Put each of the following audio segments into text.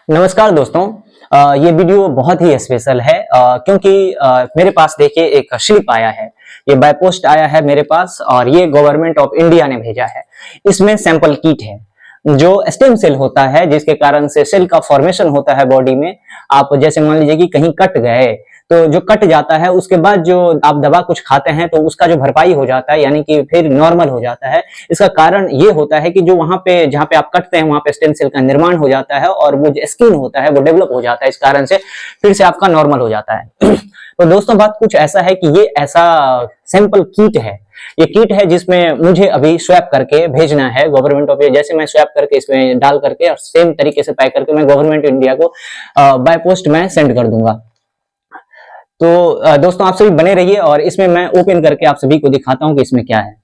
नमस्कार दोस्तों। ये वीडियो बहुत ही स्पेशल है क्योंकि मेरे पास देखिए एक स्लिप आया है। ये बाय पोस्ट आया है मेरे पास और ये गवर्नमेंट ऑफ इंडिया ने भेजा है। इसमें सैंपल किट है जो स्टेम सेल होता है, जिसके कारण से सेल का फॉर्मेशन होता है बॉडी में। आप जैसे मान लीजिए कि कहीं कट गए तो जो कट जाता है उसके बाद जो आप दवा कुछ खाते हैं तो उसका जो भरपाई हो जाता है, यानी कि फिर नॉर्मल हो जाता है। इसका कारण ये होता है कि जो वहां पे जहां पे आप कटते हैं वहां पे स्टेम सेल का निर्माण हो जाता है और वो जो स्किन होता है वो डेवलप हो जाता है। इस कारण से फिर से आपका नॉर्मल हो जाता है। तो दोस्तों बात कुछ ऐसा है कि ये ऐसा सैंपल किट है। ये किट है जिसमें मुझे अभी स्वैप करके भेजना है गवर्नमेंट ऑफ इंडिया। जैसे मैं स्वैप करके इसमें डाल करके और सेम तरीके से पैक करके मैं गवर्नमेंट इंडिया को बाय पोस्ट में सेंड कर दूंगा। तो दोस्तों आप सभी बने रहिए और इसमें मैं ओपन करके आप सभी को दिखाता हूं कि इसमें क्या है।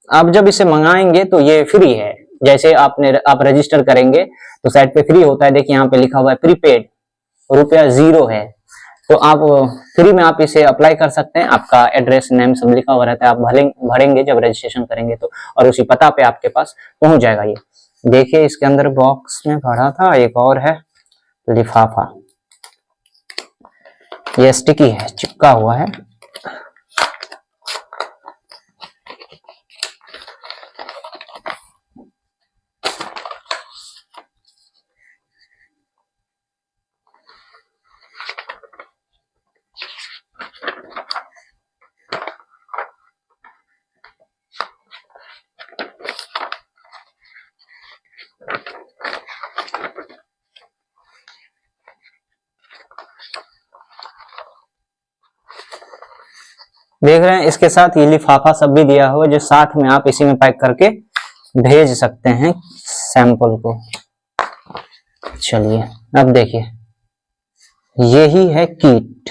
आप जब इसे मंगाएंगे तो ये फ्री है। जैसे आप रजिस्टर करेंगे तो साइट पे फ्री होता है। देखिए यहाँ पे लिखा हुआ है प्रीपेड, ₹0 है। तो आप फ्री में आप इसे अप्लाई कर सकते हैं। आपका एड्रेस नेम सब लिखा हुआ रहता है। आप भरेंगे जब रजिस्ट्रेशन करेंगे तो, और उसी पता पे आपके पास पहुंच जाएगा। ये देखिए इसके अंदर बॉक्स में भरा था, एक और है लिफाफा। ये स्टिकी है, चिपका हुआ है। देख रहे हैं इसके साथ ये लिफाफा सब भी दिया हुआ है, जो साथ में आप इसी में पैक करके भेज सकते हैं सैंपल को। चलिए अब देखिए यही है किट।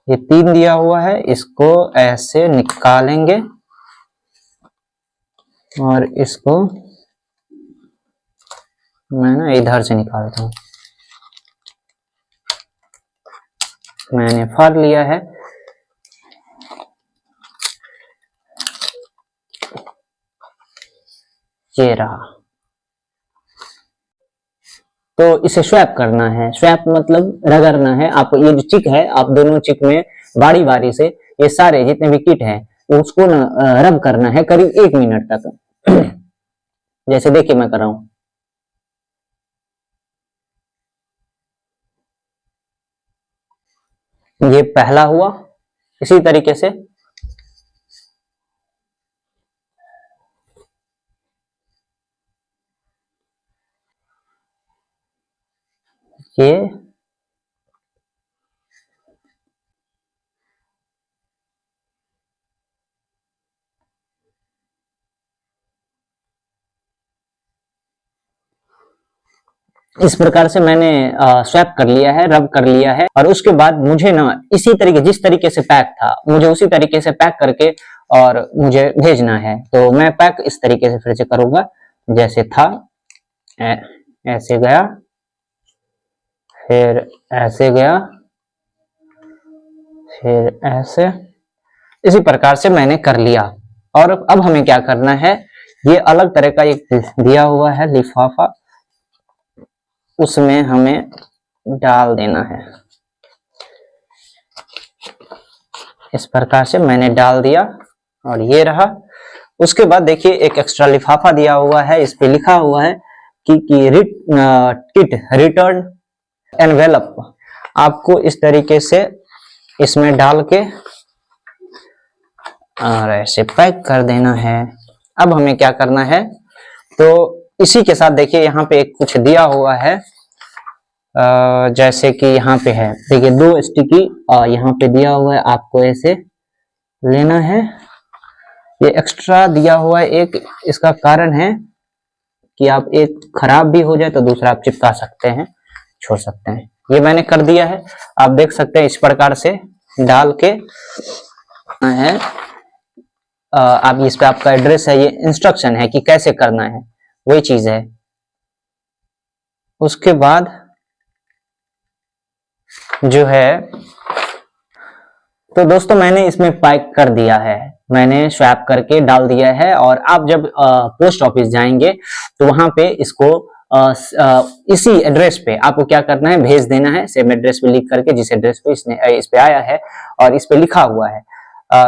ये 3 दिया हुआ है, इसको ऐसे निकालेंगे और इसको मैं ना इधर से निकालता हूँ। मैंने फाड़ लिया है। ये रहा। तो इसे स्वैप करना है। स्वैप मतलब रगड़ना है। आप ये जो चिक है, आप दोनों चिक में बारी बारी से ये सारे जितने भी किट है उसको ना रब करना है करीब 1 मिनट तक। जैसे देखिए मैं कर रहा हूं। ये पहला हुआ। इसी तरीके से ये इस प्रकार से मैंने स्वैप कर लिया है, रब कर लिया है। और उसके बाद मुझे ना इसी तरीके, जिस तरीके से पैक था मुझे उसी तरीके से पैक करके और मुझे भेजना है। तो मैं पैक इस तरीके से फिर से करूंगा जैसे था। ऐसे गया, फिर ऐसे गया, फिर ऐसे। इसी प्रकार से मैंने कर लिया। और अब हमें क्या करना है, ये अलग तरह का एक दिया हुआ है लिफाफा, उसमें हमें डाल देना है। इस प्रकार से मैंने डाल दिया और ये रहा। उसके बाद देखिए एक एक्स्ट्रा लिफाफा दिया हुआ है, इस पे लिखा हुआ है कि किट रिटर्न एनवेलप। आपको इस तरीके से इसमें डाल के और ऐसे पैक कर देना है। अब हमें क्या करना है, तो इसी के साथ देखिए यहाँ पे एक कुछ दिया हुआ है। जैसे कि यहाँ पे है, देखिए 2 स्टिकी यहाँ पे दिया हुआ है, आपको ऐसे लेना है। ये एक्स्ट्रा दिया हुआ है एक, इसका कारण है कि आप एक खराब भी हो जाए तो दूसरा आप चिपका सकते हैं, छोड़ सकते हैं। ये मैंने कर दिया है। आप देख सकते हैं इस प्रकार से डाल के है। आप इस पे आपका एड्रेस है, ये इंस्ट्रक्शन है कि कैसे करना है, वही चीज है। उसके बाद जो है, तो दोस्तों मैंने इसमें पैक कर दिया है। मैंने स्वैप करके डाल दिया है। और आप जब पोस्ट ऑफिस जाएंगे तो वहां पे इसको इसी एड्रेस पे आपको क्या करना है, भेज देना है, सेम एड्रेस पे लिख करके, जिस एड्रेस पे इस पे आया है और इस पे लिखा हुआ है।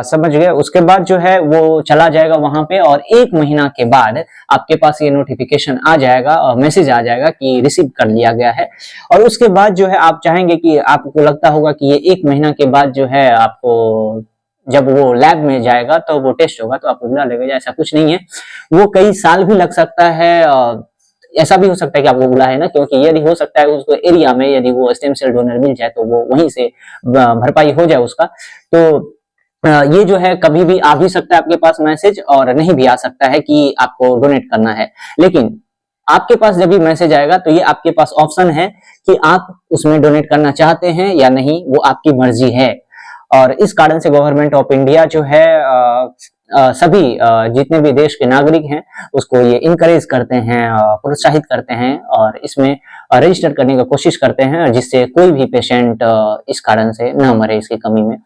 समझ गए। उसके बाद जो है वो चला जाएगा वहां पे, और 1 महीना के बाद आपके पास ये नोटिफिकेशन आ जाएगा और मैसेज आ जाएगा कि रिसीव कर लिया गया है। और उसके बाद जो है आप चाहेंगे कि, आपको लगता होगा कि ये 1 महीना के बाद जो है आपको जब वो लैब में जाएगा तो वो टेस्ट होगा तो आपको बुला लेगा। ऐसा कुछ नहीं है, वो कई साल भी लग सकता है। ऐसा भी हो सकता है कि आपको बुला है ना, क्योंकि यदि हो सकता है उसको एरिया में यदि वो स्टेम सेल डोनर मिल जाए तो वो वहीं से भरपाई हो जाए उसका। तो ये जो है कभी भी आ भी सकता है आपके पास मैसेज, और नहीं भी आ सकता है कि आपको डोनेट करना है। लेकिन आपके पास जब भी मैसेज आएगा तो ये आपके पास ऑप्शन है कि आप उसमें डोनेट करना चाहते हैं या नहीं, वो आपकी मर्जी है। और इस कारण से गवर्नमेंट ऑफ इंडिया जो है सभी जितने भी देश के नागरिक हैं उसको ये इनकरेज करते हैं, प्रोत्साहित करते हैं, और इसमें रजिस्टर करने की कोशिश करते हैं, जिससे कोई भी पेशेंट इस कारण से न मरे इसकी कमी में।